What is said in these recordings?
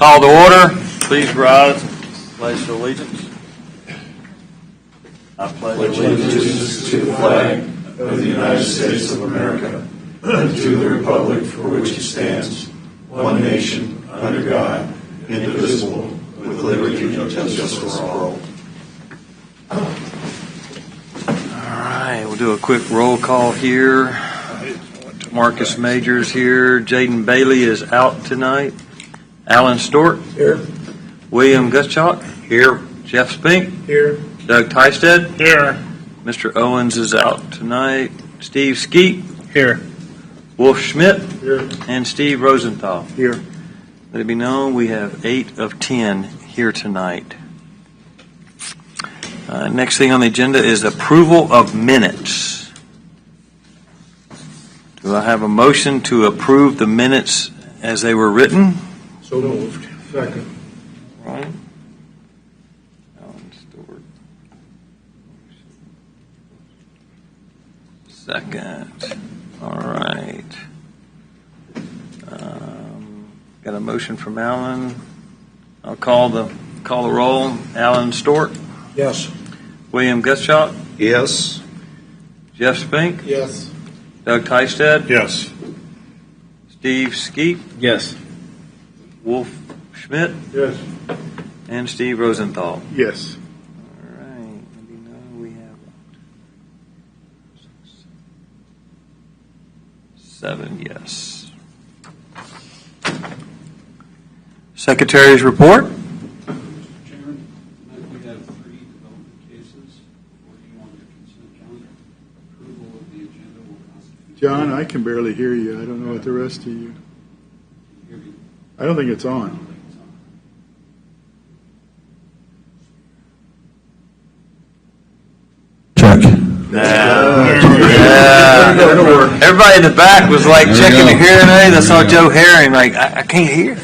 Call to order. Please rise and pledge allegiance. I pledge allegiance to the flag of the United States of America and to the republic for which it stands, one nation, under God, indivisible, with liberty and justice for all. All right, we'll do a quick roll call here. Marcus Majors here. Jaden Bailey is out tonight. Alan Stort. Here. William Gutschalk. Here. Jeff Spink. Here. Doug Tysted. Here. Mr. Owens is out tonight. Steve Skeet. Here. Wolf Schmidt. Here. And Steve Rosenthal. Here. Let it be known we have 8 of 10 here tonight. Next thing on the agenda is approval of minutes. Do I have a motion to approve the minutes as they were written? So moved. Second. All right. Alan Stewart. Second. All right. Got a motion from Alan. I'll call the roll. Alan Stort. Yes. William Gutschalk. Yes. Jeff Spink. Yes. Doug Tysted. Yes. Steve Skeet. Yes. Wolf Schmidt. Yes. And Steve Rosenthal. Yes. All right. Maybe now we have 7 yes. Secretary's report. Mr. Chairman, tonight we have 3 development cases. 40 on your consent calendar. Approval of the agenda will constitute. John, I can barely hear you. I don't know what the rest of you. Hear me? I don't think it's on. Check. Everybody in the back was like checking the hearing aid. I saw Joe Herring like, I can't hear.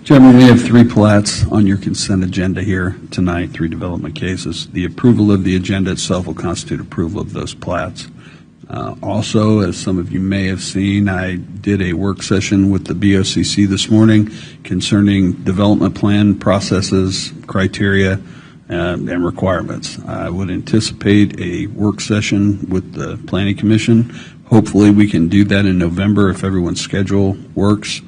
Chairman, we have 3 plats on your consent agenda here tonight, 3 development cases. The approval of the agenda itself will constitute approval of those plats. Also, as some of you may have seen, I did a work session with the BOCC this morning concerning development plan processes, criteria, and requirements. I would anticipate a work session with the Planning Commission. Hopefully we can do that in November if everyone's schedule works.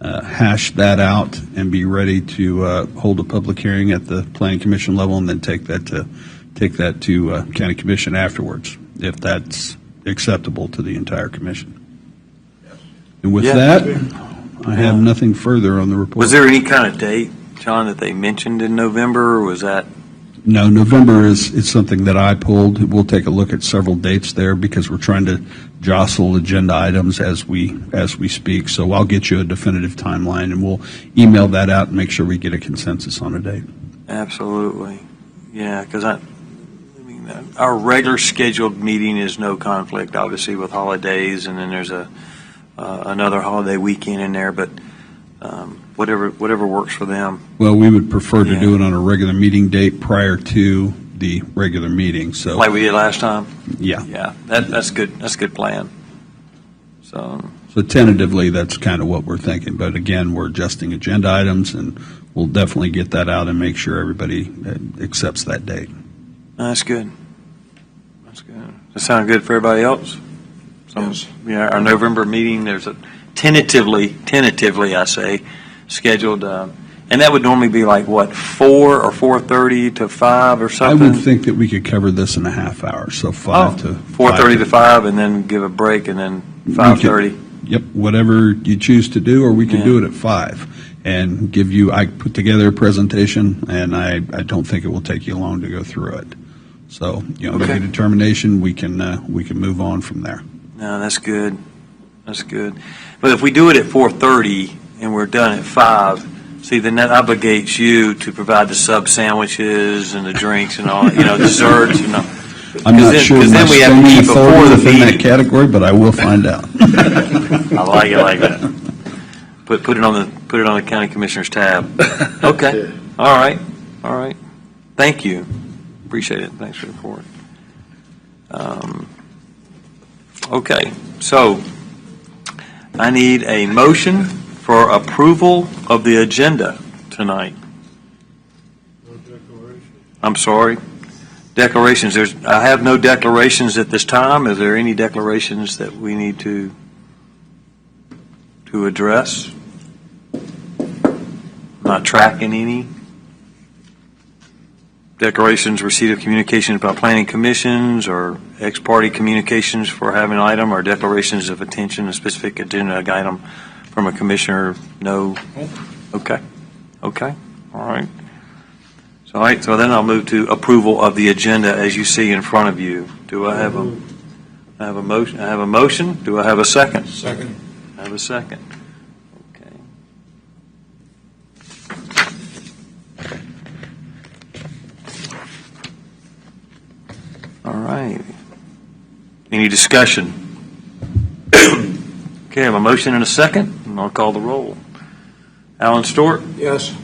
Hash that out and be ready to hold a public hearing at the Planning Commission level, and then take that to County Commission afterwards, if that's acceptable to the entire commission. And with that, I have nothing further on the report. Was there any kind of date, John, that they mentioned in November, or was that? No, November is something that I pulled. We'll take a look at several dates there because we're trying to jostle agenda items as we speak. So I'll get you a definitive timeline, and we'll email that out and make sure we get a consensus on a date. Absolutely. Yeah, because our regular scheduled meeting is no conflict, obviously, with holidays, and then there's another holiday weekend in there, but whatever works for them. Well, we would prefer to do it on a regular meeting date prior to the regular meeting. So, like we did last time? Yeah. Yeah, that's good. That's a good plan. So tentatively, that's kind of what we're thinking. But again, we're adjusting agenda items, and we'll definitely get that out and make sure everybody accepts that date. that's good. That's good. Does that sound good for everybody else? Yes. Yeah, our November meeting, there's a tentatively, I say, scheduled, and that would normally be like, what, 4 or 4:30 to 5 or I something? would think that we could cover this in a half hour, so 5 to 4:30 to 5, and then give a break, and then 5:30. Yep, whatever you choose to do, or we can do it at 5 and give you. I put together a presentation, and I don't think it will take you long to go through it. So make a determination. We can move on from there. No, that's good. That's good. But if we do it at 4:30 and we're done at 5, see, then that obligates you to provide the sub sandwiches and the drinks and all, desserts. I'm not sure because my then we have to spending keep before authority the within that meeting. category, but I will find out. I like it like that. Put it on the county commissioner's tab. Okay. All right. Thank you. Appreciate it. Thanks for the report. Okay. So I need a motion for for approval of the agenda tonight. No declaration. I'm sorry. Declarations. I have no declarations at this time. Is there any declarations that we need to address? Not tracking any. Declarations, receipt of communications by planning commissions or ex parte communications for having an item, or declarations of attention, a specific agenda item from a commissioner. No. Okay. Okay. All right. So, all right. So then I'll move to approval of the agenda as you see in front of you. Do I have a motion? I have a motion. Do I have a second? Second. I have a second. Okay. All right. Any discussion? Okay, I have a motion and a second, and I'll call the roll. Alan Stewart, Yes.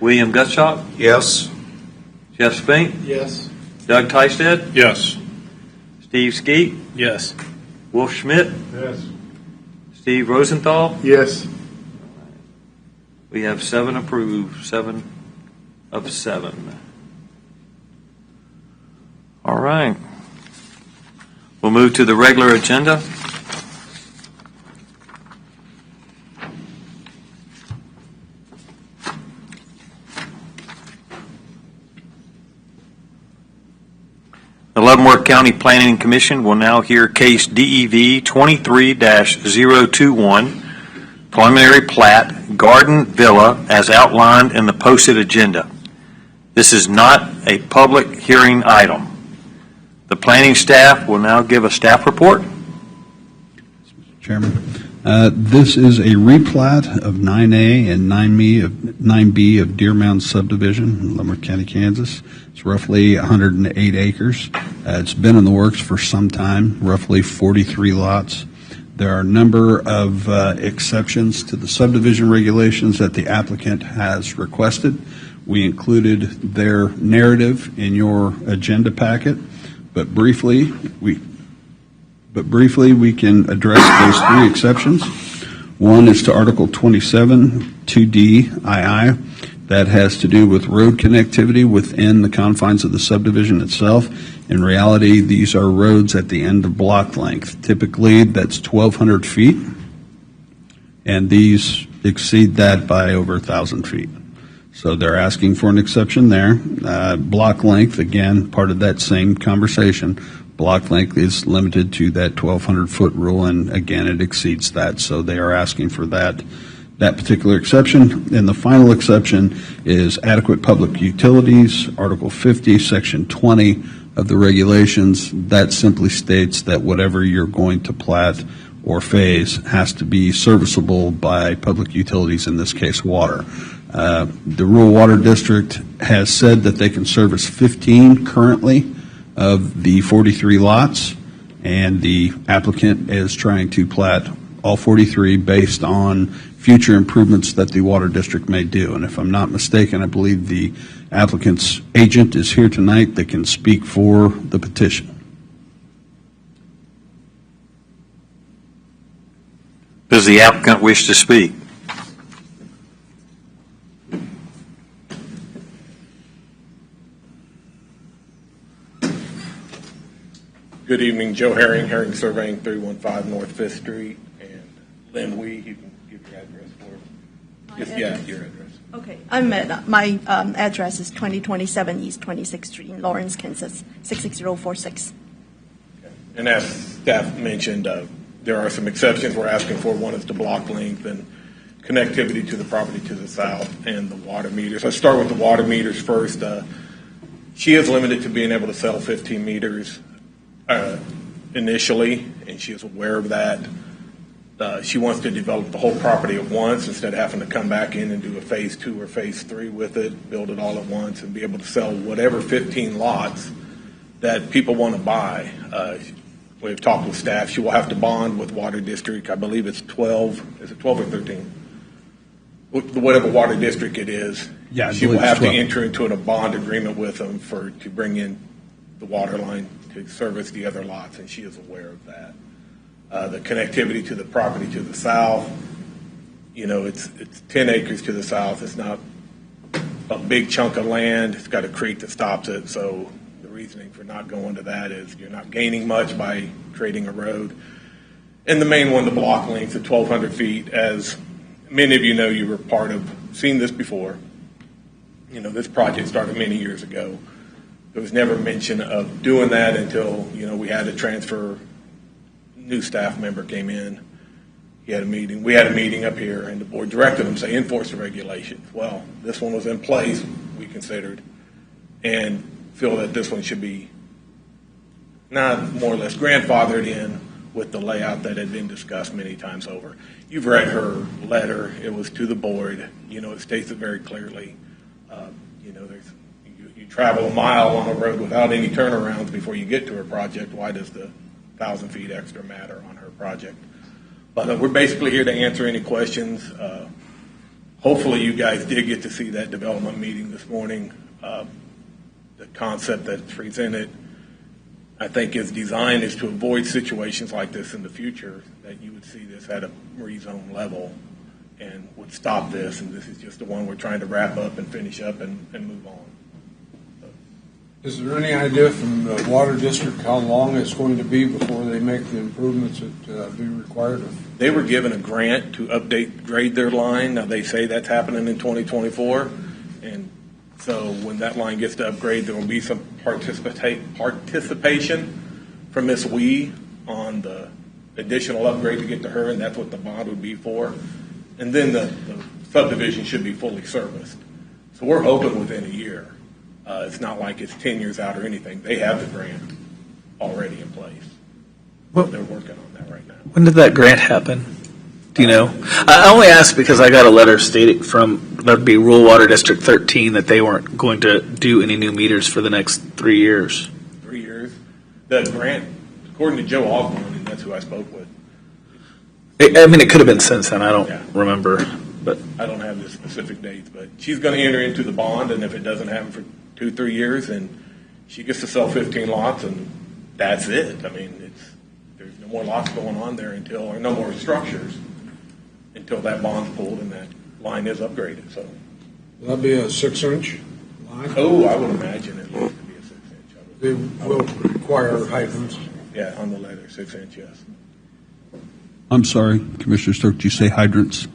William Gutschop, Yes. Jeff Spink, Yes. Doug Tysted, Yes. Steve Skeet, Yes. Wolf Schmidt, Yes. Steve Rosenthal. Yes. We have 7 approved, 7 of 7. All right. We'll move to the regular agenda. The Leavenworth County Planning Commission will now hear case DEV 23-021, preliminary plat, Garden Villa, as outlined in the posted agenda. This is not a public hearing item. The planning staff will now give a staff report. Chairman, this is a replat of 9A and 9B of Deer Mound subdivision, Leavenworth County, Kansas. It's roughly 108 acres. It's been in the works for some time, roughly 43 lots. There are a number of exceptions to the subdivision regulations that the applicant has requested. We included their narrative in your agenda packet, but briefly we can address those 3 exceptions. One is to Article 27, 2D II. That has to do with road connectivity within the confines of the subdivision itself. In reality, these are roads at the end of block length. Typically, that's 1,200 feet, and these exceed that by over 1,000 feet. So they're asking for an exception there. Block length, again, part of that same conversation. Block length is limited to that 1,200-foot rule, and again, it exceeds that. So they are asking for that particular exception. And the final exception is adequate public utilities, Article 50, Section 20 of the regulations. That simply states that whatever you're going to plat or phase has to be serviceable by public utilities, in this case, water. The Rural Water District has said that they can service 15 currently of the 43 lots, and the applicant is trying to plat all 43 based on future improvements that the Water District may do. And if I'm not mistaken, I believe the applicant's agent is here tonight that can speak for the petition. Does the applicant wish to speak? Good evening, Joe Herring, Herring Surveying, 315 North 5th Street, and Lynn Wee, you can give your address for your address. Okay, my address is 2027 East 26th Street in Lawrence, Kansas, 66046. Okay. And as staff mentioned, there are some exceptions we're asking for. One is the block length and connectivity to the property to the south, and the water meters. Let's start with the water meters first. She is limited to being able to sell 15 meters initially, and she is aware of that. She wants to develop the whole property at once instead of having to come back in and do a phase 2 or phase 3 with it, build it all at once, and be able to sell whatever 15 lots that people want to buy. We've talked with staff. She will have to bond with Water District. I believe it's 12. Is it 12 or 13? Whatever water district it is. Yeah, I she will believe have it's to 12. enter into a bond agreement with them to bring in the water line to service the other lots, and she is aware of that. The connectivity to the property to the south, It's 10 acres to the south. It's not a big chunk of land. It's got a creek that stops it. So the reasoning for not going to that is you're not gaining much by creating a road. And the main one, the block length of 1,200 feet, as many of you know, you were part of, seen this before. This project started many years ago. There was never mention of doing that until, we had to transfer, new staff member came in. He had a meeting. We had a meeting up here, and the board directed them, say, enforce the regulations. Well, this one was in place, we considered, and feel that this one should be not more or less grandfathered in with the layout that had been discussed many times over. You've read her letter. It was to the board. It states it very clearly. You travel a mile on a road without any turnarounds before you get to her project. Why does the 1,000 feet extra matter on her project? But we're basically here to answer any questions. Hopefully you guys did get to see that development meeting this morning. The concept that's presented, I think, is designed is to avoid situations like this in the future, that you would see this at a rezone level and would stop this, and this is just the one we're trying to wrap up and finish up and move on. Is there any idea from the water district how long it's going to be before they make the improvements that be required of? They were given a grant to grade their line. Now, they say that's happening in 2024, and so when that line gets to upgrade, there will be some participation from Ms. Wee on the additional upgrade to get to her, and that's what the bond would be for. And then the subdivision should be fully serviced. So we're hoping within a year. It's not like it's 10 years out or anything. They have the grant already in place. They're working on that right now. When did that grant happen? Do you know? I only asked because I got a letter stating from, that'd be Rural Water District 13, that they weren't going to do any new meters for the next 3 years. 3 years. The grant, according to Joe Ogburn, and that's who I spoke with. It could have been since then. I don't remember. But I don't have the specific dates, but she's going to enter into the bond, and if it doesn't happen for 2-3 years, then she gets to sell 15 lots, and that's it. There's no more lots going on there or no more structures until that bond's pulled and that line is upgraded. So Will that be a 6-inch line? I would imagine it needs to be a 6-inch. They will require hydrants. Yeah, on the letter, 6-inch, yes. I'm sorry, Commissioner Stokes, did you say hydrants?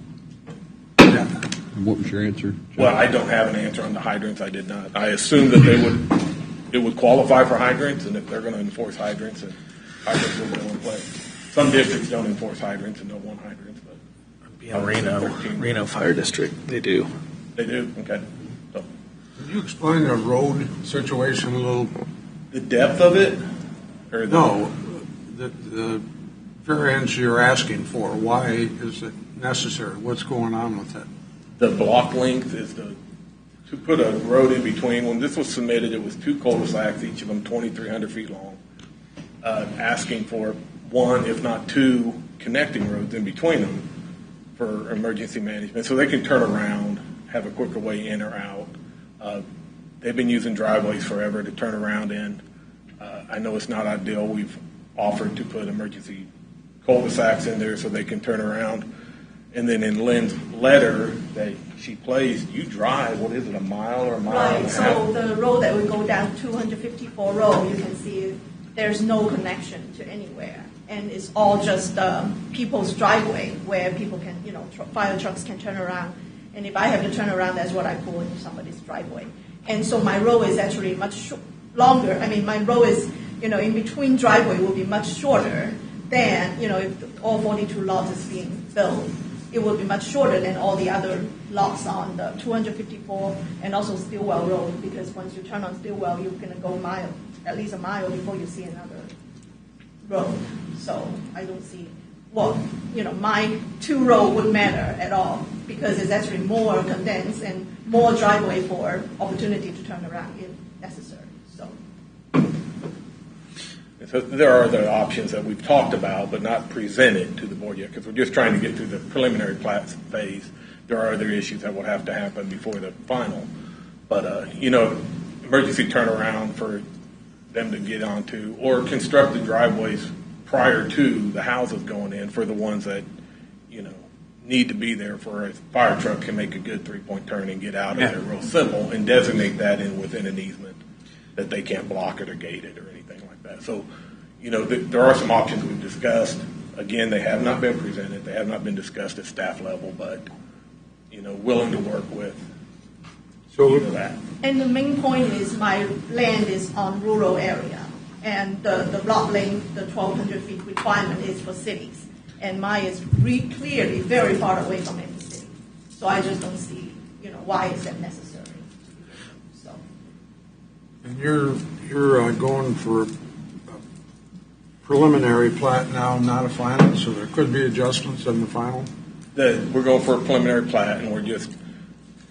Yeah. And what was your answer? Well, I don't have an answer on the hydrants. I did not. I assumed that it would qualify for hydrants, and if they're going to enforce hydrants, and hydrants will go in place. Some districts don't enforce hydrants and don't want hydrants, but Reno Fire District, they do. they do. Okay. So Could you explain the road situation a little? the depth of it, or No, the variance you're asking for, why is it necessary? What's going on with it? the block length is to put a road in between. When this was submitted, it was 2 cul-de-sacs, each of them 2,300 feet long, asking for 1, if not 2, connecting roads in between them for emergency management, so they can turn around, have a quicker way in or out. They've been using driveways forever to turn around in. I know it's not ideal. We've offered to put emergency cul-de-sacs in there so they can turn around. And then in Lynn's letter that she placed, you drive, what is it, a mile or a mile and a half? So the road that would go down 254 road, you can see there's no connection to anywhere. And it's all just people's driveway where people can, fire trucks can turn around. And if I have to turn around, that's what I pull into somebody's driveway. And so my row is actually much longer. My row is, in between driveway will be much shorter than, if all 42 lots is being built. It will be much shorter than all the other lots on the 254 and also Stillwell Road, because once you turn on Stillwell, you're going to go at least a mile before you see another road. So I don't see my 2 road would matter at all, because it's actually more condensed and more driveway for opportunity to turn around if necessary. So there are other options that we've talked about but not presented to the board yet, because we're just trying to get through the preliminary plat phase. There are other issues that will have to happen before the final. But, emergency turnaround for them to get onto, or construct the driveways prior to the houses going in for the ones that, need to be there for a fire truck can make a good three-point turn and get out of Yeah. there real simple, and designate that in within an easement, that they can't block it or gate it or anything like that. So, there are some options we've discussed. Again, they have not been presented, they have not been discussed at staff level, but, willing to work with So, that. And the main point is my land is on rural area, and the block length, the 1,200 feet requirement is for cities, and mine is clearly very far away from any city. So I just don't see, why is that necessary? So and you're going for a preliminary plat now, not a final, so there could be adjustments in the final? We're going for a preliminary plat, and we're just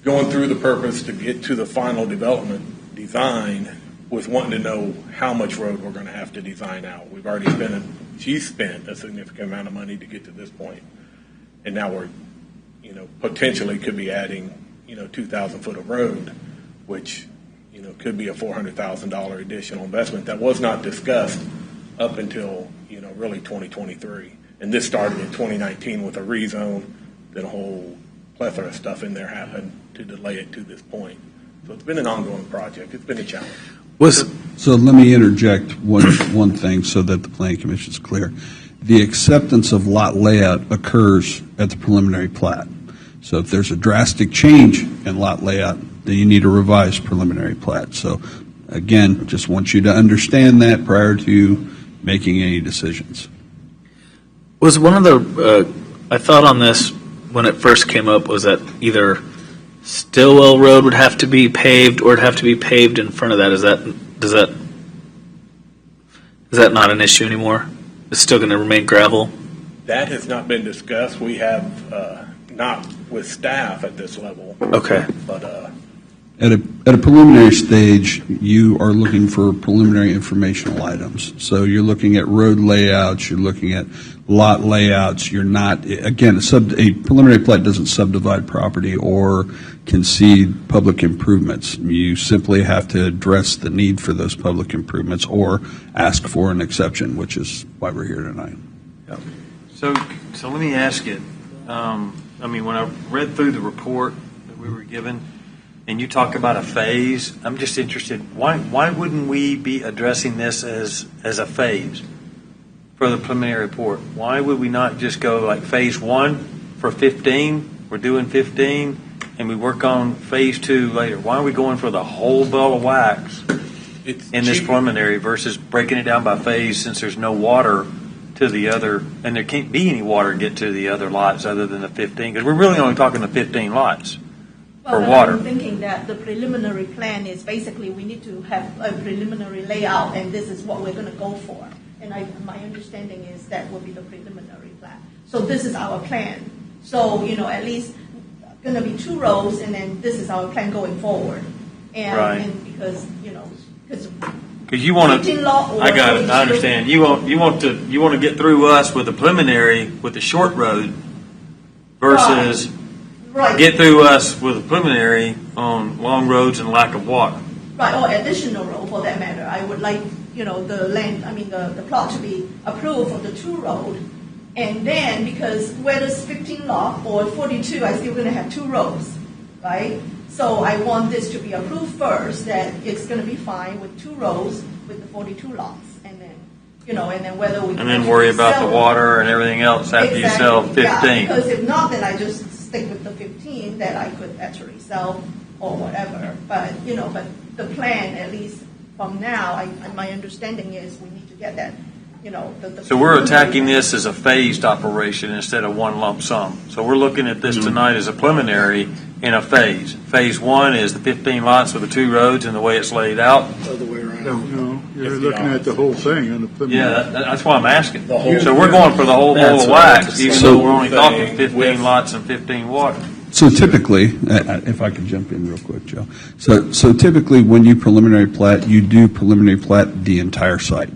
going through the purpose to get to the final development design with wanting to know how much road we're going to have to design out. We've already she's spent a significant amount of money to get to this point, and now we're, potentially could be adding, 2,000 foot of road, which, could be a $400,000 additional investment that was not discussed up until, really 2023. And this started in 2019 with a rezone, then a whole plethora of stuff in there happened to delay it to this point. So it's been an ongoing project. It's been a challenge. So let me interject one thing so that the planning commission is clear. The acceptance of lot layout occurs at the preliminary plat. So if there's a drastic change in lot layout, then you need a revised preliminary plat. So again, just want you to understand that prior to making any decisions. Was one of the, I thought on this when it first came up was that either Stillwell Road would have to be paved or it'd have to be paved in front of that. Is that not an issue anymore? It's still going to remain gravel? That has not been discussed. We have, not with staff at this level, Okay. but, At a preliminary stage, you are looking for preliminary informational items. So you're looking at road layouts, you're looking at lot layouts. You're not, again, a preliminary plat doesn't subdivide property or concede public improvements. You simply have to address the need for those public improvements or ask for an exception, which is why we're here tonight. So let me ask you, when I read through the report that we were given, and you talk about a phase, I'm just interested, why wouldn't we be addressing this as a phase for the preliminary report? Why would we not just go like phase 1 for 15, we're doing 15, and we work on phase 2 later? Why are we going for the whole ball of wax it's in this cheap. preliminary versus breaking it down by phase, since there's no water to the other, and there can't be any water to get to the other lots other than the 15, because we're really only talking the 15 lots. For Well, water. I'm thinking that the preliminary plan is basically we need to have a preliminary layout, and this is what we're going to go for. And my understanding is that will be the preliminary plan. So this is our plan. So, at least going to be 2 rows, and then this is our plan going forward. And, Right. and because, because Because you want 15 to, lot or I got it, 42. I understand. You want to get through us with the preliminary, with the short road, versus right. get through us with a preliminary on long roads and lack of water. Right, or additional road for that matter. I would like, the land, the plot to be approved for the 2 road. And then, because whether it's 15 lot or 42, I still going to have 2 rows, right? So I want this to be approved first, that it's going to be fine with 2 rows with the 42 lots. And then, and then whether we And then worry about the water and everything else after you sell 15. Yeah, because if not, then I just stick with the 15 that I could actually sell or whatever. But, but the plan, at least from now, my understanding is we need to get that, the So we're attacking this as a phased operation instead of one lump sum. So we're looking at this tonight as a preliminary in a phase. Phase 1 is the 15 lots with the 2 roads and the way it's laid out. Other way around. No, you're It's the looking at the whole thing on the preliminary. Yeah, that's why I'm asking. The whole- So we're going for the whole ball That's of what I wax, was even saying. though we're only talking Thing 15 with- lots and 15 water. So typically, if I could jump in real quick, Joe. So typically, when you preliminary plat, you do preliminary plat the entire site,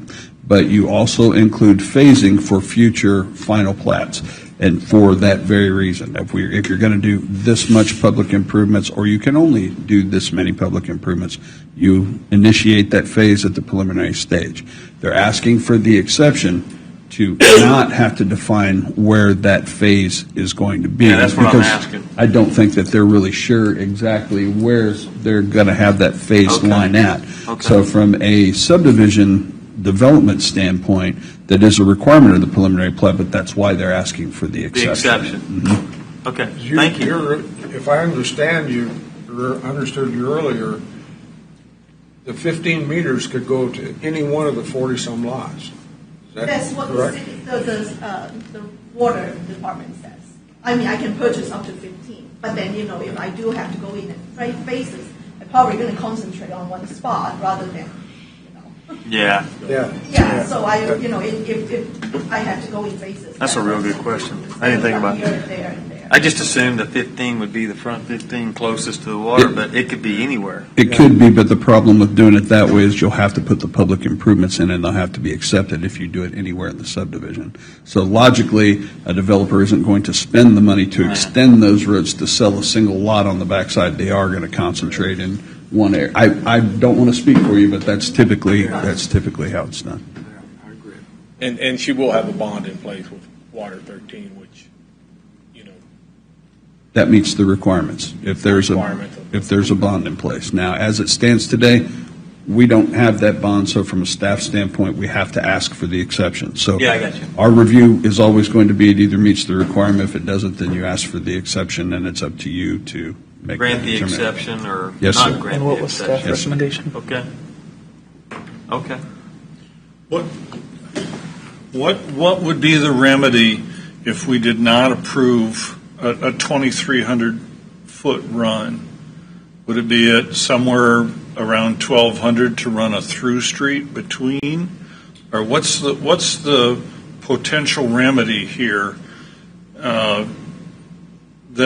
but you also include phasing for future final plats. And for that very reason, if you're going to do this much public improvements, or you can only do this many public improvements, you initiate that phase at the preliminary stage. They're asking for the exception to not have to define where that phase is going to be. Yeah, that's what I'm because asking. I don't think that they're really sure exactly where they're going to have that phase Okay. line at. Okay. So from a subdivision development standpoint, that is a requirement of the preliminary plat, but that's why they're asking for the The exception. exception. Okay, thank you. If I understand you, or understood you earlier, the 15 meters could go to any one of the 40-some lots. Is that That's what the correct? city, the water department says. I mean, I can purchase up to 15, but then, if I do have to go in phases, I'm probably going to concentrate on one spot rather than, Yeah, Yeah. Yeah, so if I have to go in phases. That's a real good question. I didn't think about Here that. and there and there. I just assumed that 15 would be the front 15 closest to the water, but it could be anywhere. It could be, but the problem with doing it that way is you'll have to put the public improvements in and they'll have to be accepted if you do it anywhere in the subdivision. So logically, a developer isn't going to spend the money to extend those roads to sell a single lot on the backside. They are going to concentrate in one area. I don't want to speak for you, but that's typically how it's done. I agree. And she will have a bond in place with Water 13, which, That meets the requirements. If there's a bond in place. Now, as it stands today, we don't have that bond, so from a staff standpoint, we have to ask for the exception. So Yeah, I got you. our review is always going to be it either meets the requirement. If it doesn't, then you ask for the exception, and it's up to you to make Grant that the determination. exception or Yes, not sir. grant And the what was staff exception. recommendation? Okay. Okay. What would be the remedy if we did not approve a 2,300-foot run? Would it be at somewhere around 1,200 to run a through street between? Or what's the potential remedy here that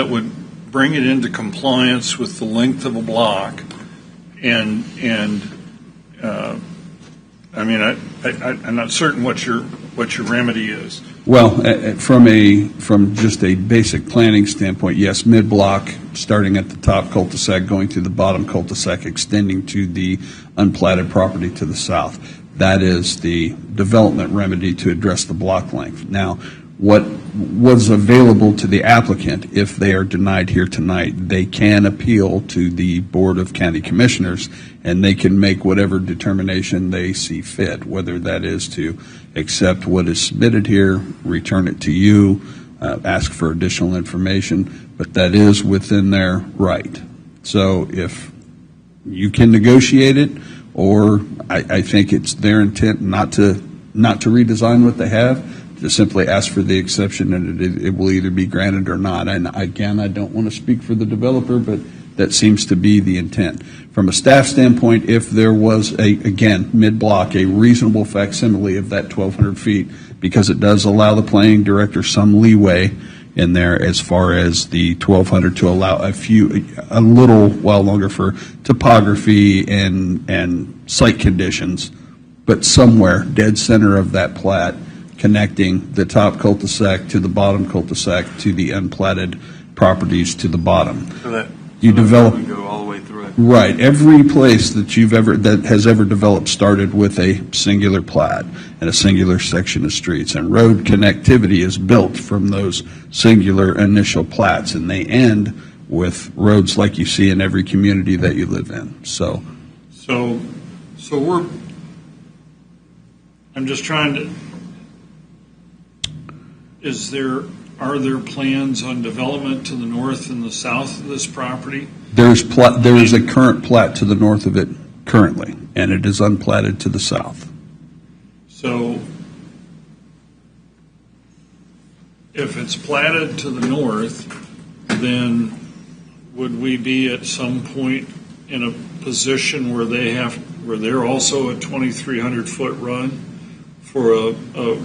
would bring it into compliance with the length of a block and I'm not certain what your remedy is. Well, from just a basic planning standpoint, yes, mid-block, starting at the top cul-de-sac, going to the bottom cul-de-sac, extending to the unplatted property to the south. That is the development remedy to address the block length. Now, what was available to the applicant, if they are denied here tonight, they can appeal to the Board of County Commissioners, and they can make whatever determination they see fit, whether that is to accept what is submitted here, return it to you, ask for additional information, but that is within their right. So if you can negotiate it, or I think it's their intent not to redesign what they have, to simply ask for the exception, and it will either be granted or not. And again, I don't want to speak for the developer, but that seems to be the intent. From a staff standpoint, if there was again, mid-block, a reasonable facsimile of that 1,200 feet, because it does allow the planning director some leeway in there as far as the 1,200 to allow a little while longer for topography and site conditions, but somewhere dead center of that plat, connecting the top cul-de-sac to the bottom cul-de-sac to the unplatted properties to the bottom. So that You develop- would go all the way through it. Right. Every place that has ever developed started with a singular plat and a singular section of streets. And road connectivity is built from those singular initial plats, and they end with roads like you see in every community that you live in. So I'm just trying to, are there plans on development to the north and the south of this property? there is a current plat to the north of it currently, and it is unplatted to the south. So if it's platted to the north, then would we be at some point in a position where they're also a 2,300-foot run for a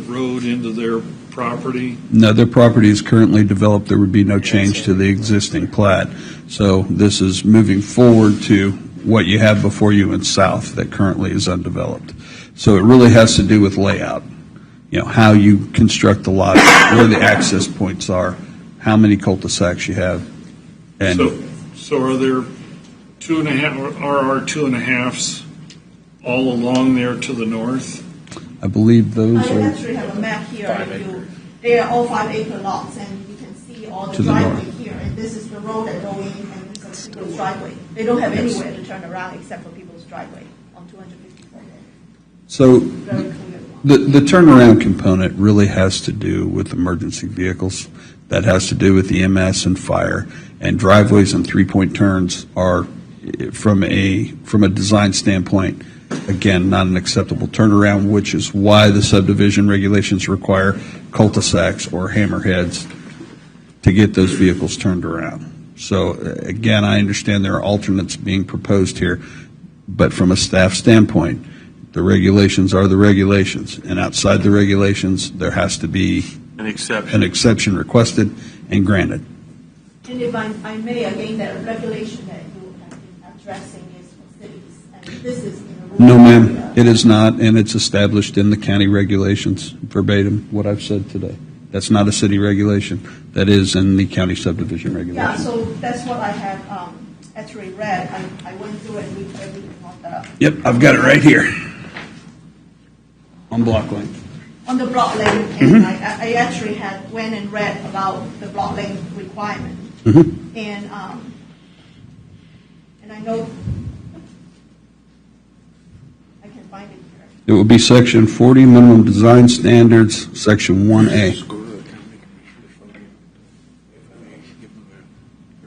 road into their property? No, their property is currently developed. There would be no change to the existing plat. So this is moving forward to what you have before you in south that currently is undeveloped. So it really has to do with layout, how you construct the lot, where the access points are, how many cul-de-sacs you have. And So are there our 2.5s all along there to the north? I believe those I are actually have a map here. 5 and acres. they are all 5-acre lots, and you can see all the To the driveway north. here. And this is the road that go in, and this is people's driveway. They don't have Yes. anywhere to turn around except for people's driveway on 254 Road. so Very clear. the turnaround component really has to do with emergency vehicles. That has to do with EMS and fire. And driveways and three-point turns are, from a design standpoint, again, not an acceptable turnaround, which is why the subdivision regulations require cul-de-sacs or hammerheads to get those vehicles turned around. So again, I understand there are alternates being proposed here, but from a staff standpoint, the regulations are the regulations, and outside the regulations, there has to be An exception. an exception requested and granted. And if I may, again, that regulation that you have been addressing is for cities, and this is in a rural No, ma'am, area. it is not, and it's established in the county regulations, verbatim, what I've said today. That's not a city regulation. That is in the county subdivision Yeah, regulation. so that's what I have actually read. I went through and read everything on the Yep, I've got it right here on block length. on the block lane, and I actually had went and read about the block lane requirement, and I know I can find it here. It would be section 40, minimum design standards, section 1A. Go to the county commissioner for the, if they give them the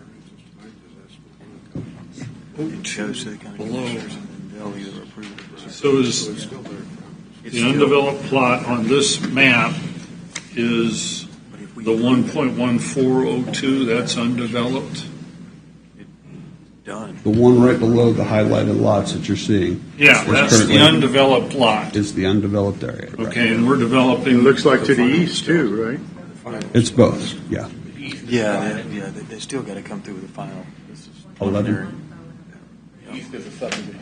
variances tonight, because that's what It shows the county commissioners, and then they'll either approve it or. So is it's still there. It's the still- undeveloped plot on this map is but if we- the 1.1402, that's undeveloped? Done. The one right below the highlighted lots that you're seeing Yeah, Is that's the currently- undeveloped lot. is the undeveloped area. right? Okay, and we're developing. It Looks like to the east too, right? It's both, yeah. They still got to come through with the final. This is 11. preliminary. East is a subdivision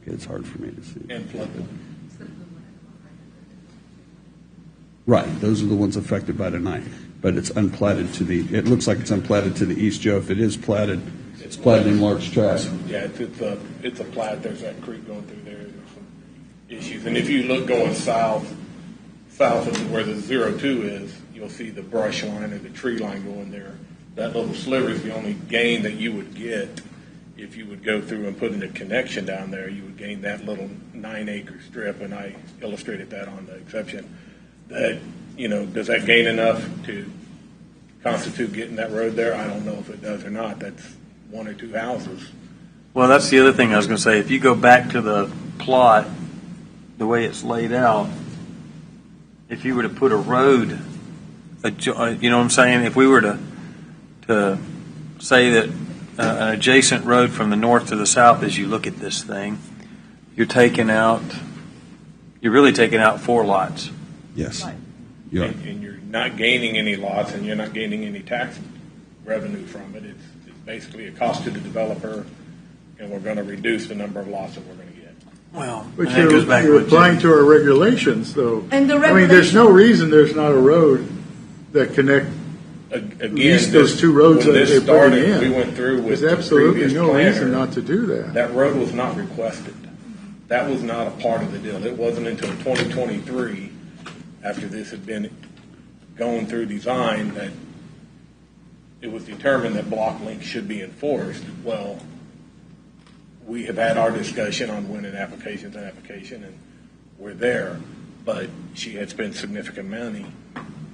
It's hard for me to see. and flooded. Right, those are the ones affected by tonight, but it's unplatted to the, it looks like it's unplatted to the east, Joe. If it is platted, it's platted in large tracts. Yeah, it's a plat, there's that creek going through there, there's some issues. And if you look going south of where the 02 is, you'll see the brush line or the tree line going there. That little sliver is the only gain that you would get if you would go through and put in a connection down there. You would gain that little 9-acre strip, and I illustrated that on the exception. That, does that gain enough to constitute getting that road there? I don't know if it does or not. That's one or two houses. Well, that's the other thing I was going to say. If you go back to the plot, the way it's laid out, if you were to put a road, you know what I'm saying? If we were to say that an adjacent road from the north to the south, as you look at this thing, you're really taking out 4 lots. Yes. Right. You are. And you're not gaining any lots, and you're not gaining any tax revenue from it. It's basically a cost to the developer, and we're going to reduce the number of lots that we're going to get. Well, But and that goes back to you're what applying Jim- to our regulations, though. And the I mean, there's no regulation- reason there's not a road that connect, Again, least those two roads when that this they're putting started, in. we went through with there's the absolutely previous no reason planner. not to do that. That road was not requested. That was not a part of the deal. It wasn't until 2023, after this had been going through design, that it was determined that block link should be enforced. Well, we have had our discussion on when an application's an application, and we're there. But she had spent significant money,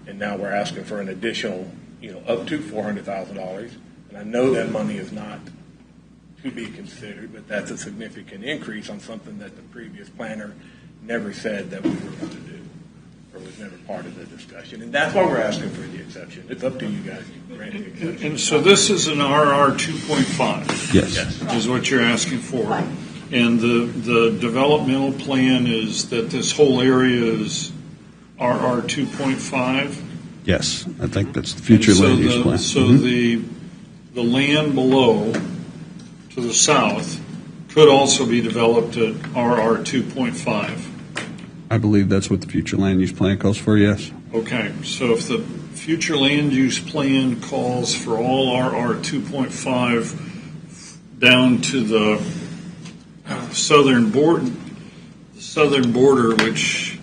and now we're asking for an additional, up to $400,000. And I know that money is not to be considered, but that's a significant increase on something that the previous planner never said that we were going to do, or was never part of the discussion. And that's why we're asking for the exception. It's up to you guys to grant the exception. And so this is an RR 2.5, Yes. is what you're asking for. Right. And the developmental plan is that this whole area is RR 2.5? Yes, I think that's the future And so land use the- plan. So Mhm. the land below, to the south, could also be developed at RR 2.5. I believe that's what the future land use plan calls for, yes. Okay, so if the future land use plan calls for all RR 2.5 down to the southern border, the southern border, which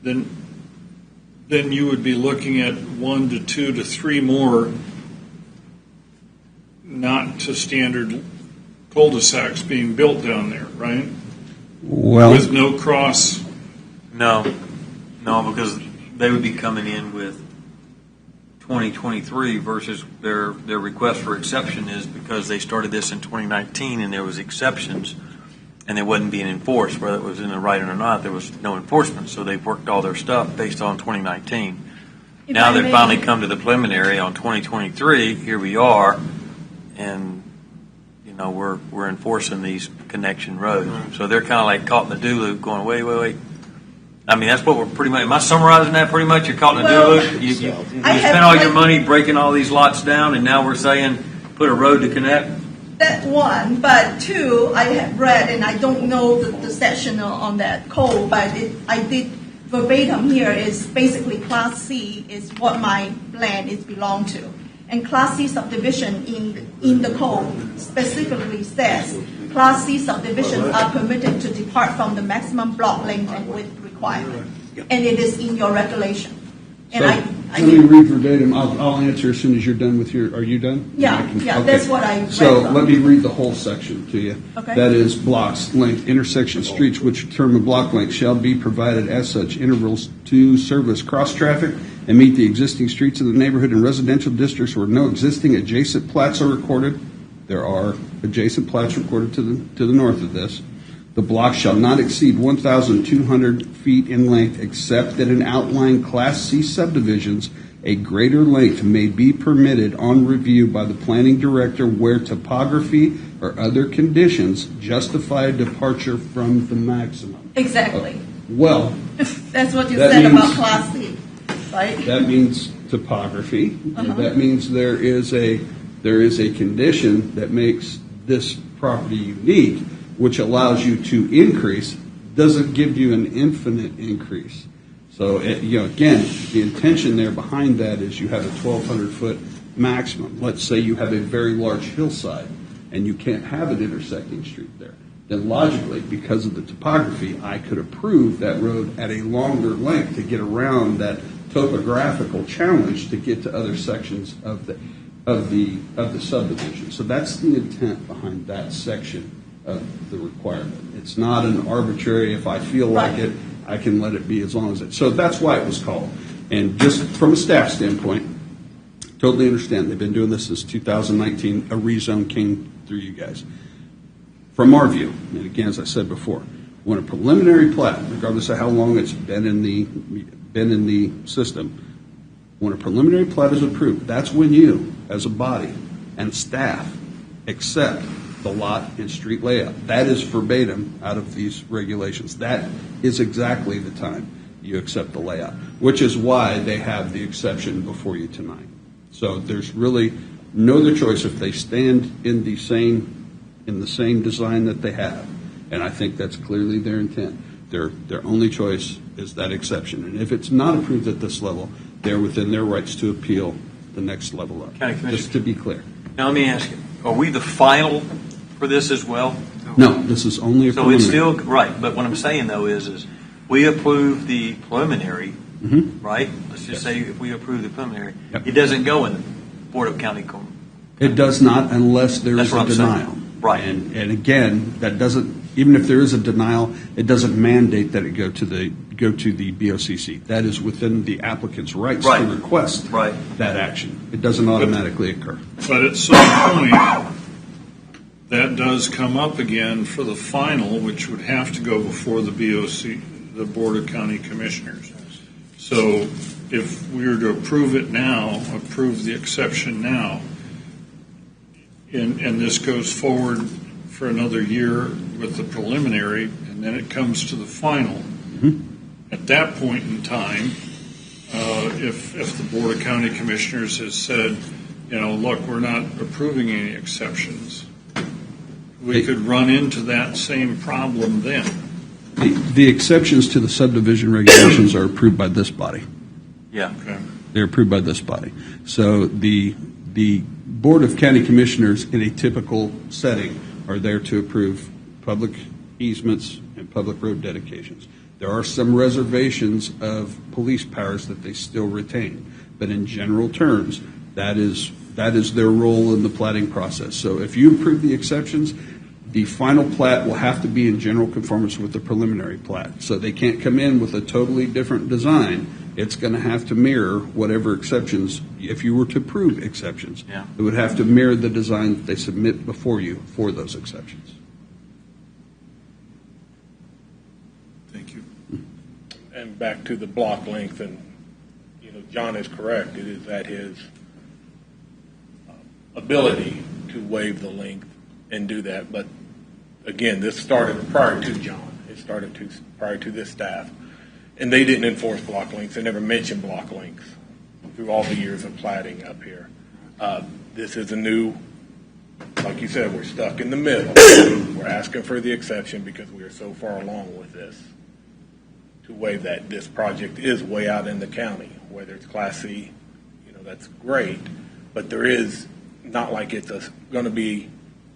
then you would be looking at 1 to 2 to 3 more not to standard cul-de-sacs being built down there, right? Well, With no cross. No, because they would be coming in with 2023 versus their request for exception is because they started this in 2019 and there was exceptions and it wasn't being enforced, whether it was in the writing or not, there was no enforcement, so they've worked all their stuff based on 2019. If Now I they've may- finally come to the preliminary on 2023, here we are, and, you know, we're enforcing these connection roads. So they're kind of like caught in the do loop going, wait. I mean, that's what we're pretty much, am I summarizing that pretty much? You're caught in the Well, do loop? You I have spent all your like- money breaking all these lots down, and now we're saying, put a road to connect? That one, but two, I have read, and I don't know the section on that code, but I did verbatim here is basically Class C is what my land is belong to. And Class C subdivision in the code specifically says, Class C subdivisions are permitted to depart from the maximum block length and width requirement. And it is in your regulation. And let me read verbatim. I'll answer as soon as you're done with your, are you done? Yeah, Okay. that's what I read So from. let me read the whole section to you. Okay. That is blocks, length, intersection streets which determine block length shall be provided as such intervals to service cross-traffic and meet the existing streets of the neighborhood and residential districts where no existing adjacent plats are recorded. There are adjacent plats recorded to the north of this. The block shall not exceed 1,200 feet in length, except that in outlying Class C subdivisions, a greater length may be permitted on review by the planning director where topography or other conditions justify a departure from the maximum. Exactly. Well, That's what you That said about means- Class C, right? that means topography. Uh-huh. That means there is a condition that makes this property unique, which allows you to increase, doesn't give you an infinite increase. So, again, the intention there behind that is you have a 1,200-foot maximum. Let's say you have a very large hillside and you can't have an intersecting street there. Then logically, because of the topography, I could approve that road at a longer length to get around that topographical challenge to get to other sections of the subdivision. So that's the intent behind that section of the requirement. It's not an arbitrary, if I feel like it, I can let it be as long as it. So that's why it was called. And just from a staff standpoint, totally understand. They've been doing this since 2019. A rezone came through you guys. From our view, and again, as I said before, when a preliminary plat, regardless of how long it's been in the system, when a preliminary plat is approved, that's when you, as a body and staff, accept the lot and street layout. That is verbatim out of these regulations. That is exactly the time you accept the layout, which is why they have the exception before you tonight. So there's really no other choice if they stand in the same design that they have. And I think that's clearly their intent. Their only choice is that exception. And if it's not approved at this level, they're within their rights to appeal the next level up. County Commissioner. Just to be clear. Now, let me ask you, are we the final for this as well? No, this is only a So it's preliminary. still, right, but what I'm saying though is we approve the preliminary, Mhm. right? Let's just say if we approve the preliminary, Yep. it doesn't go in the Board of County It does not unless there That's is what a I'm saying. denial. Right. And again, that doesn't, even if there is a denial, it doesn't mandate that it go to the BOCC. That is within the applicant's rights to Right. request Right. that action. It doesn't automatically occur. But at some point, that does come up again for the final, which would have to go before the BOC, the Board of County Commissioners. So if we were to approve it now, approve the exception now, and this goes forward for another year with the preliminary, and then it comes to the final, at that point in time, if the Board of County Commissioners has said, look, we're not approving any exceptions, we could run into that same problem then. The exceptions to the subdivision regulations are approved by this body. Yeah. Okay. They're approved by this body. So the Board of County Commissioners in a typical setting are there to approve public easements and public road dedications. There are some reservations of police powers that they still retain, but in general terms, that is their role in the plating process. So if you approve the exceptions, the final plat will have to be in general conformance with the preliminary plat. So they can't come in with a totally different design. It's going to have to mirror whatever exceptions, if you were to approve exceptions. Yeah. It would have to mirror the design that they submit before you for those exceptions. Thank you. And back to the block length, and, John is correct. It is at his ability to waive the length and do that. But again, this started prior to John. It started prior to this staff. And they didn't enforce block lengths. They never mentioned block lengths through all the years of plating up here. This is a new, like you said, we're stuck in the middle. We're asking for the exception because we are so far along with this to waive that. This project is way out in the county, whether it's Class C, that's great, but there is not like it's going to be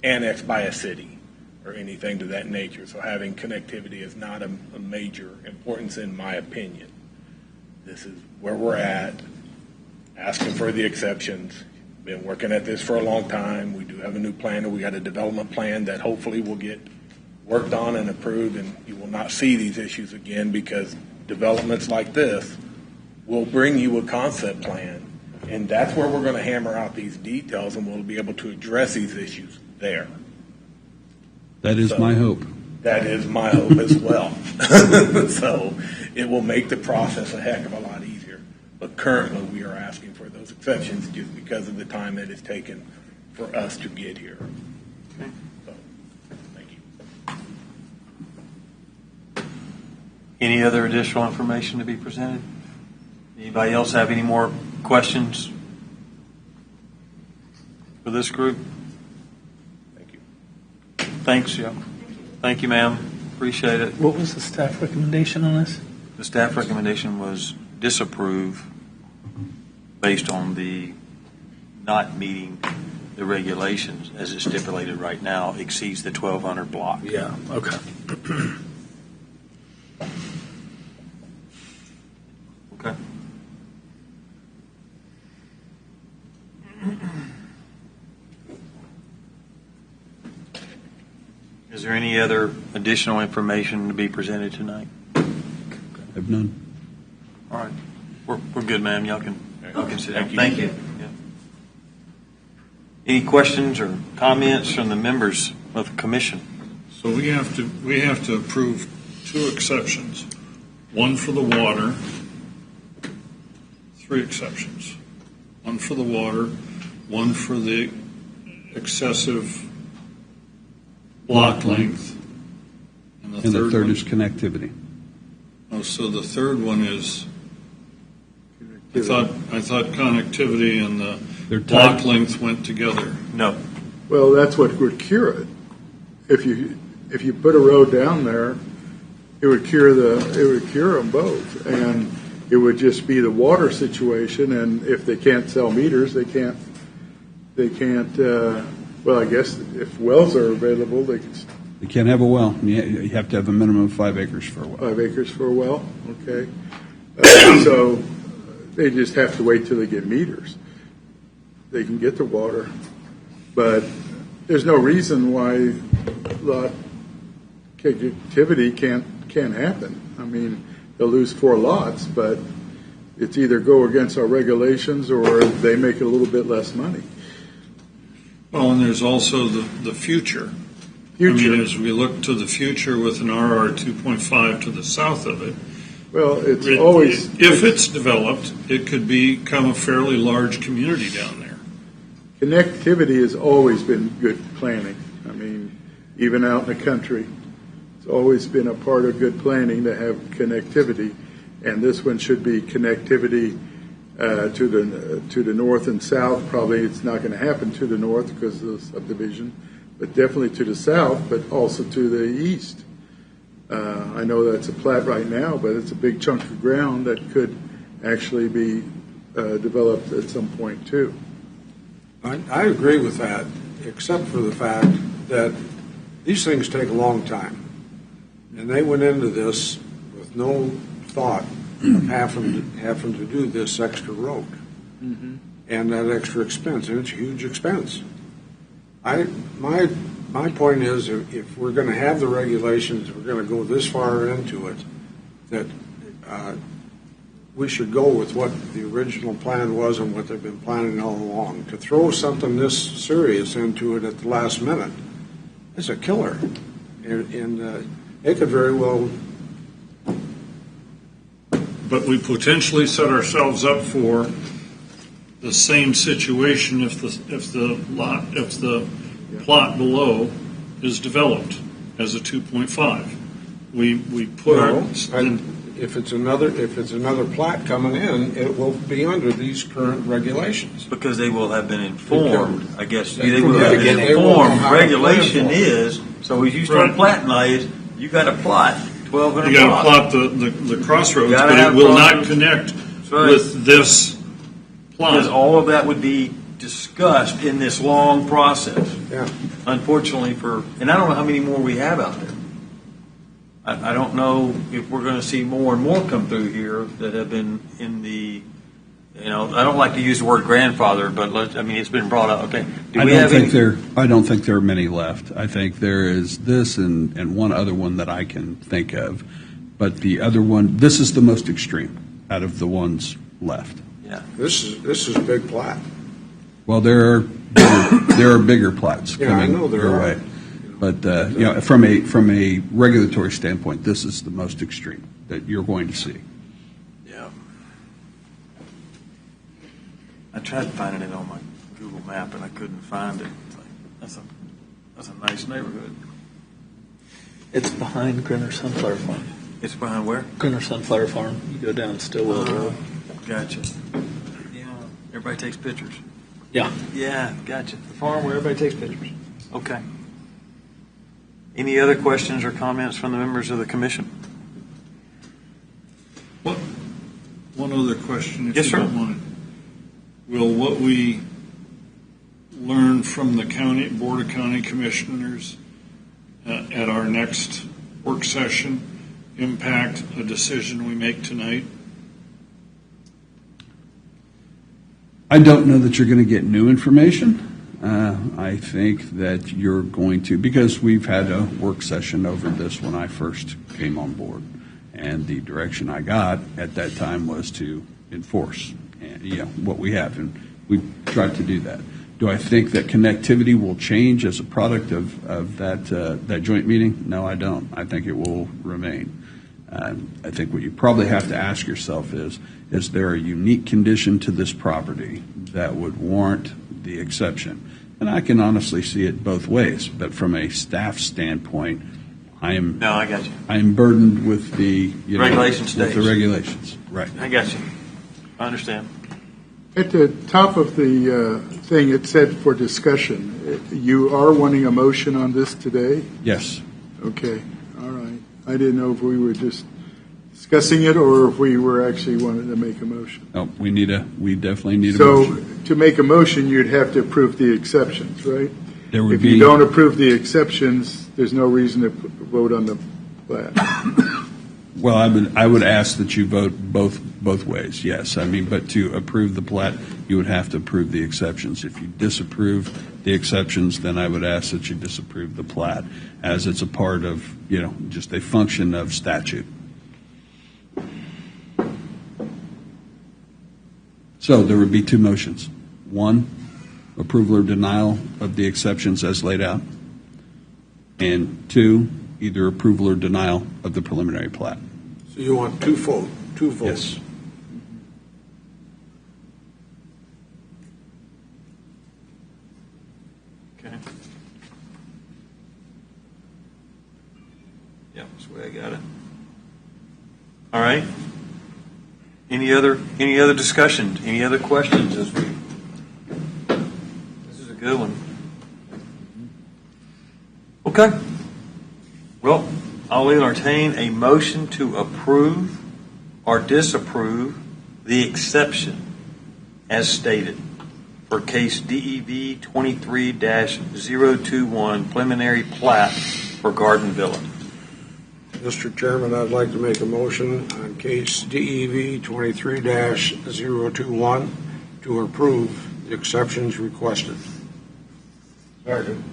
annexed by a city or anything to that nature. So having connectivity is not a major importance in my opinion. This is where we're at, asking for the exceptions. Been working at this for a long time. We do have a new plan. We got a development plan that hopefully will get worked on and approved, and you will not see these issues again because developments like this will bring you a concept plan, and that's where we're going to hammer out these details, and we'll be able to address these issues there. That is my hope. That is my hope as well. So it will make the process a heck of a lot easier. But currently, we are asking for those exceptions just because of the time that it's taken for us to get here. Okay. So, thank you. Any other additional information to be presented? Anybody else have any more questions for this group? Thank you. Thanks, Joe. Thank you, ma'am. Appreciate it. What was the staff recommendation on this? The staff recommendation was disapprove based on the not meeting the regulations as it's stipulated right now exceeds the 1,200 block. Yeah, okay. Okay. Is there any other additional information to be presented tonight? I have none. All right. We're good, ma'am. Y'all can sit down. Thank you. Yeah. Any questions or comments from the members of the commission? So we have to approve two exceptions. One for the water, three exceptions. One for the water, one for the excessive block length, and And the third one, is connectivity. Oh, so the third one is, I thought connectivity and They're the block tied. length went together. No. Well, that's what would cure it. If you put a road down there, it would cure them both, and it would just be the water situation. And if they can't sell meters, they can't. Well, I guess if wells are available, they can. You can't have a well. You have to have a minimum of 5 acres for a well. 5 acres for a well. Okay, so they just have to wait till they get meters. They can get the water, but there's no reason why lot connectivity can't happen. I mean, they'll lose 4 lots, but it's either go against our regulations or they make a little bit less money. Well, and there's also the future. I mean, as we look to the future with an RR 2.5 to the south of it, Well, it's always if it's developed, it could become a fairly large community down there. connectivity has always been good planning. I mean, even out in the country, it's always been a part of good planning to have connectivity, and this one should be connectivity to the north and south. Probably it's not going to happen to the north because of the subdivision, but definitely to the south, but also to the east. I know that's a plat right now, but it's a big chunk of ground that could actually be developed at some point too. I agree with that, except for the fact that These things take a long time. And they went into this with no thought of having to do this extra road. And that extra expense, and it's a huge expense. My point is, if we're going to have the regulations, we're going to go this far into it, that we should go with what the original plan was and what they've been planning all along. To throw something this serious into it at the last minute is a killer, and it could very well. But we potentially set ourselves up for the same situation if the plot below is developed as a 2.5. We put If it's another plat coming in, it will be under these current regulations. Because they will have been informed, I guess. They They will have been they will know informed. how to Regulation plan for it. is, so as you start Right. plating these, you got to plot 1,200 You got blocks. to plot the crossroads, Gotta but it have will not crossroads. connect right. with this Because plot. all of that would be discussed in this long process. Yeah. Unfortunately and I don't know how many more we have out there. I don't know if we're going to see more and more come through here that have been in the, I don't like to use the word grandfather, but it's been brought up. Okay. I don't think there are many left. I think there is this and one other one that I can think of, but the other one, this is the most extreme out of the ones left. Yeah. This is a big plat. Well, there are bigger plats Yeah, I coming know there your are. way, but from a regulatory standpoint, this is the most extreme that you're going to see. Yeah. I tried finding it on my Google map and I couldn't find it. It's like, that's a nice neighborhood. It's behind Grinner Sunflower Farm. It's behind where? Grinner Sunflower Farm. You go down Stillwell Road. Gotcha. Yeah. Everybody takes pictures. Yeah. Yeah, gotcha. The farm where everybody takes pictures. Okay. Any other questions or comments from the members of the commission? One other question, if Yes, you sir. don't mind. Will what we learn from the Board of County Commissioners at our next work session impact a decision we make tonight? I don't know that you're going to get new information. I think that you're going to, because we've had a work session over this when I first came on board, and the direction I got at that time was to enforce what we have, and we tried to do that. Do I think that connectivity will change as a product of that joint meeting? No, I don't. I think it will remain. I think what you probably have to ask yourself is there a unique condition to this property that would warrant the exception? And I can honestly see it both ways, but from a staff standpoint, No, I got you. I am burdened with the Regulations with the stage. regulations. Right. I got you. I understand. At the top of the thing, it said for discussion. You are wanting a motion on this today? Yes. Okay, all right. I didn't know if we were just discussing it or if we were actually wanting to make a motion. No, we definitely need a So motion. to make a motion, you'd have to approve the exceptions, right? There would If be you don't approve the exceptions, there's no reason to vote on the plat. Well, I would ask that you vote both ways. Yes, but to approve the plat, you would have to approve the exceptions. If you disapprove the exceptions, then I would ask that you disapprove the plat, as it's a part of just a function of statute. So there would be two motions: one, approval or denial of the exceptions as laid out, and two, either approval or denial of the preliminary plat. So you want two votes? Yes. Okay. Yeah, that's the way I got it. All right. Any other discussion? Any other questions? This is a good one. Okay. Well, I'll entertain a motion to approve or disapprove the exception as stated. for case DEV 23-021 preliminary plat for Garden Villa. Mr. Chairman, I'd like to make a motion on case DEV 23-021 to approve the exceptions requested. Second.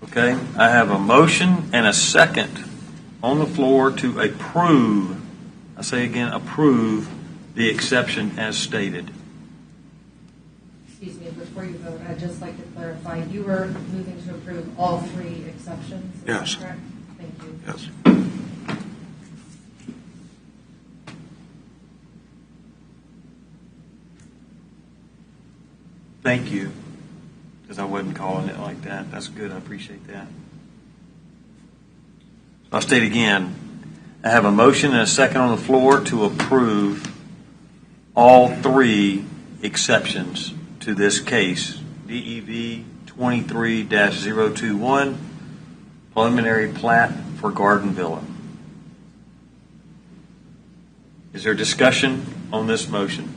Okay, I have a motion and a second on the floor to approve, I say again, approve the exception as stated. Excuse me, before you vote, I'd just like to clarify, you were moving to approve all three exceptions? Is that Yes. correct? Thank you. Yes. Thank you, because I wasn't calling it like that. That's good, I appreciate that. I'll state again, I have a motion and a second on the floor to approve all three exceptions to this case, DEV 23-021, preliminary plat for Garden Villa. Is there discussion on this motion?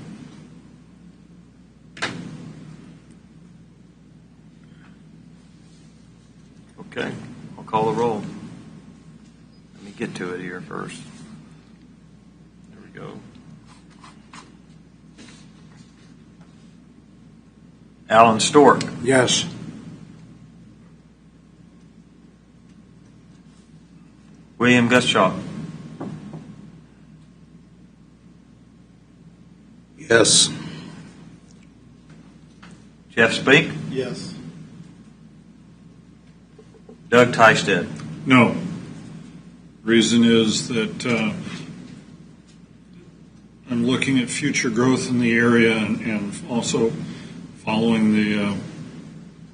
Okay, I'll call the roll. Let me get to it here first. There we go. Alan Stork, Yes. William Gutschall, Yes. Jeff Spink, Yes. Doug Tysted. No. Reason is that I'm looking at future growth in the area and also following the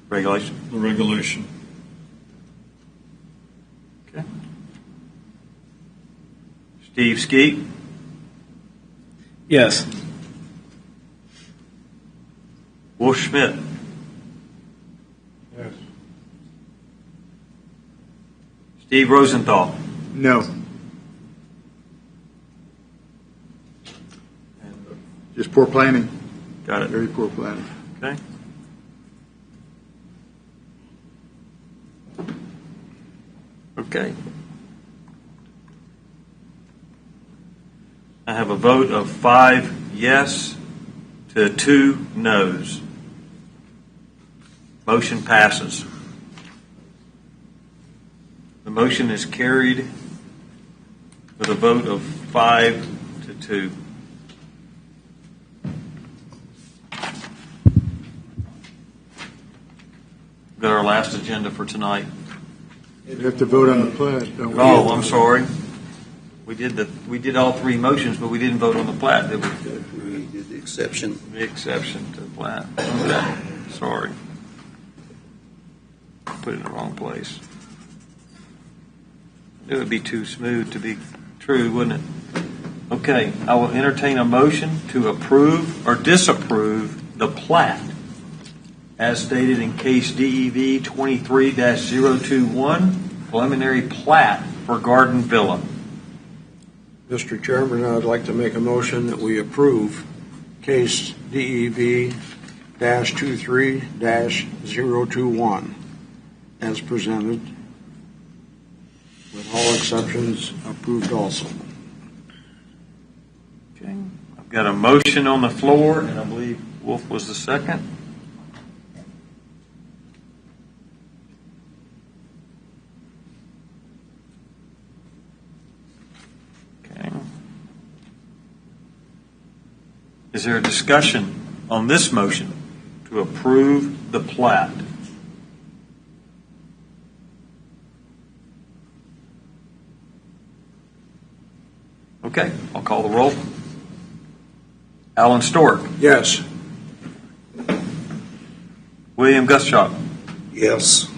Regulation. regulation. Okay. Steve Skeet, Yes. Wolf Schmidt, Yes. Steve Rosenthal, No. Just poor planning, got it. very poor planning. Okay. Okay. I have a vote of 5 yes to 2 noes. Motion passes. The motion is carried with a vote of 5 to 2. Got our last agenda for tonight. We have to vote on the plat, don't we? Oh, I'm sorry. We did all 3 motions, but we didn't vote on the plat, did we? We did the exception. The exception to the plat. Okay, sorry. Put it in the wrong place. It would be too smooth to be true, wouldn't it? Okay, I will entertain a motion to approve or disapprove the plat as stated in case DEV 23-021, preliminary plat for Garden Villa. Mr. Chairman, I'd like to make a motion that we approve case DEV-23-021 as presented, with all exceptions approved also. Okay, I've got a motion on the floor, and I believe Wolf was the second. Okay. Is there a discussion on this motion to approve the plat? Okay, I'll call the roll. Alan Stork, Yes. William Gutschall, Yes.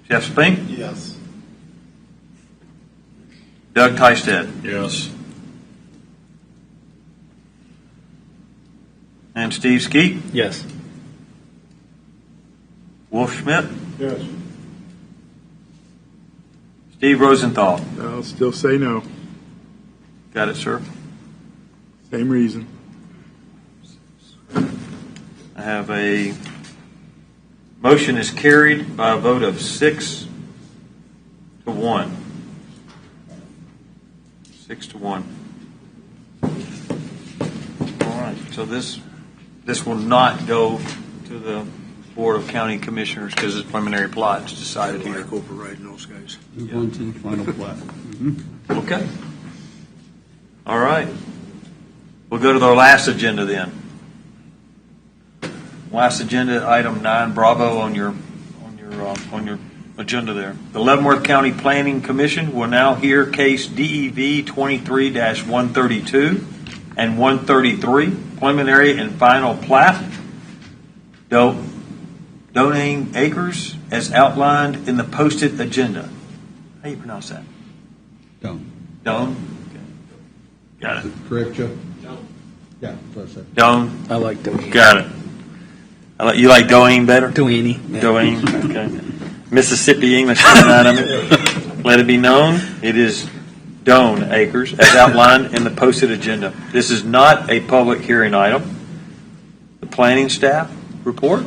Jeff Spink, Yes. Doug Tysted, Yes. and Steve Skeet, Yes. Wolf Schmidt, Yes. Steve Rosenthal. I'll still say no. Got it, sir. Same reason. I have a motion is carried by a vote of 6 to 1. 6 to 1. All right, so this will not go to the Board of County Commissioners because it's preliminary plat. It's decided here. overriding those guys. Move on to the final plat. Okay. All right. We'll go to the last agenda then. Last agenda, item 9, Bravo on your agenda there. The Leavenworth County Planning Commission will now hear case DEV 23-132 and 133, preliminary and final plat. Donating acres as outlined in the posted agenda. How do you pronounce that? Don't. Doan? Okay. Got it. Correct, Joe? Yeah, that's what I said. Doan? I like Doheny. Got it. You like Doane better? Doheny. Yeah. Doane, okay. Mississippi English coming out of it. Let it be known, it is Doan acres as outlined in the posted agenda. This is not a public hearing item. The planning staff report?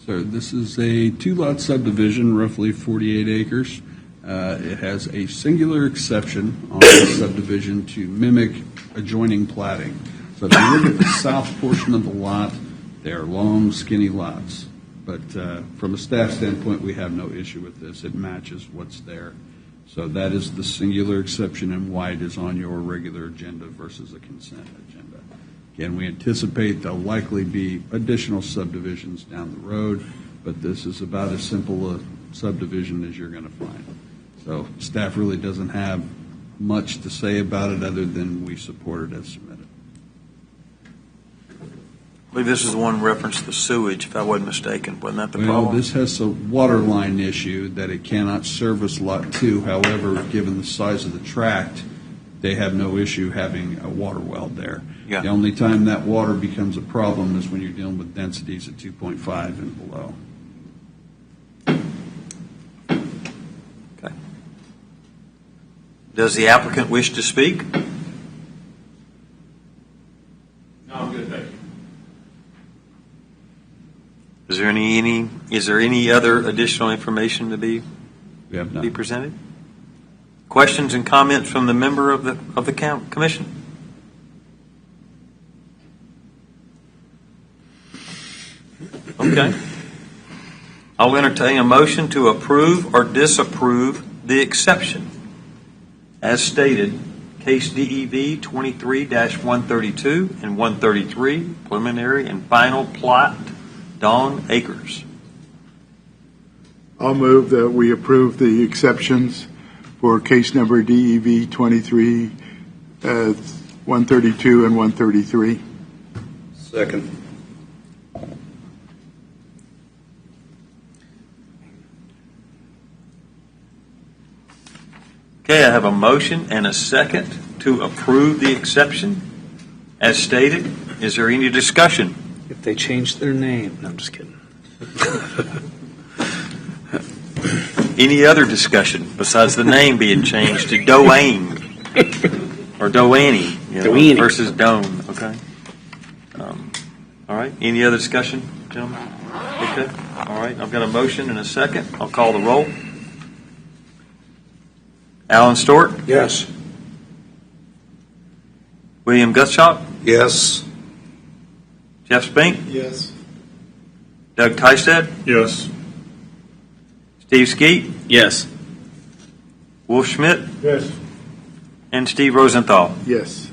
So this is a 2-lot subdivision, roughly 48 acres. It has a singular exception on the subdivision to mimic adjoining platting. So if you look at the south portion of the lot, they are long, skinny lots. But from a staff standpoint, we have no issue with this. It matches what's there. So that is the singular exception and why it is on your regular agenda versus a consent agenda. Again, we anticipate there'll likely be additional subdivisions down the road, but this is about as simple a subdivision as you're going to find. So staff really doesn't have much to say about it other than we support it as submitted. I believe this is the one referenced the sewage, if I wasn't mistaken. Wasn't that the Well, problem? this has a water line issue that it cannot service Lot 2. However, given the size of the tract, they have no issue having a water well there. Yeah. The only time that water becomes a problem is when you're dealing with densities at 2.5 and below. Okay. Does the applicant wish to speak? No, I'm good, thank you. Is there any other additional information to be We have be none. presented? Questions and comments from the member of the commission? Okay. I'll entertain a motion to approve or disapprove the exception as stated, case DEV 23-132 and 133, preliminary and final plat, Dawn Acres. I'll move that we approve the exceptions for case number DEV 23, 132 and 133. Second. Okay, I have a motion and a second to approve the exception as stated. Is there any discussion? If they change their name. No, I'm just kidding. Any other discussion besides the name being changed to Doane or Doaney, Doaney. versus Doan? Okay. All right. Any other discussion, gentlemen? Okay. All right. I've got a motion and a second. I'll call the roll. Alan Stewart, Yes. William Gutschop, Yes. Jeff Spink, Yes. Doug Tysted, Yes. Steve Skeet, Yes. Wolf Schmidt, Yes. and Steve Rosenthal. Yes.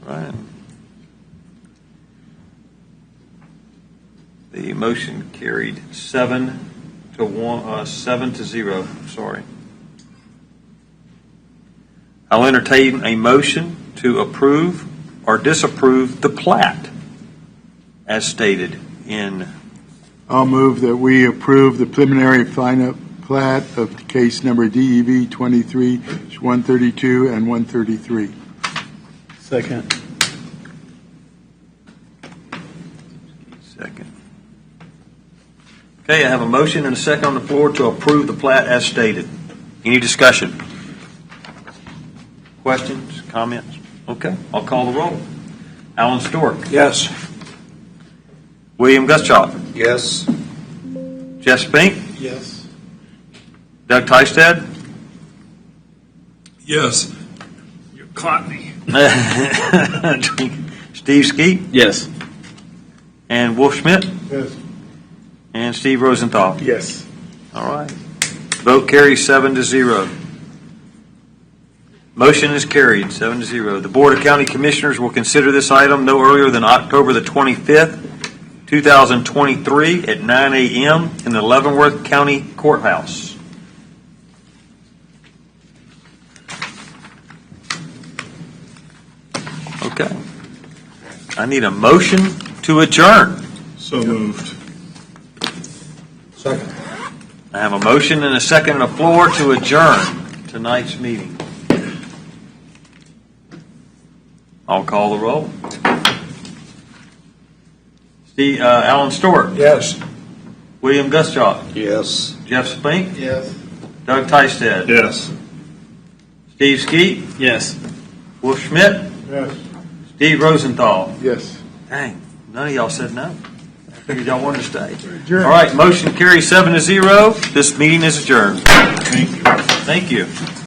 All right. The motion carried 7 to 0. Sorry. I'll entertain a motion to approve or disapprove the plat as stated in. I'll move that we approve the preliminary final plat of case number DEV 23, 132 and 133. Second. Second. Okay, I have a motion and a second on the floor to approve the plat as stated. Any discussion? Questions, comments? Okay, I'll call the roll. Alan Stork, Yes. William Guschock, Yes. Jeff Spink, Yes. Doug Tystad, Yes. You caught me. Steve Skeet, Yes. and Wolf Schmidt, Yes. and Steve Rosenthal. Yes. All right. Vote carries 7-0. Motion is carried 7-0. The Board of County Commissioners will consider this item no earlier than October the 25th, 2023 at 9 a.m. in the Leavenworth County Courthouse. Okay. I need a motion to adjourn. So moved. Second. I have a motion and a second on the floor to adjourn tonight's meeting. I'll call the roll. Alan Stewart, Yes. William Guschock, Yes. Jeff Spink, Yes. Doug Tystad, Yes. Steve Skeet, Yes. Wolf Schmidt, Yes. Steve Rosenthal. Yes. Dang, none of y'all said no. I figured y'all wanted to stay. All right, motion carries 7-0. This meeting is adjourned. Thank you. Thank you.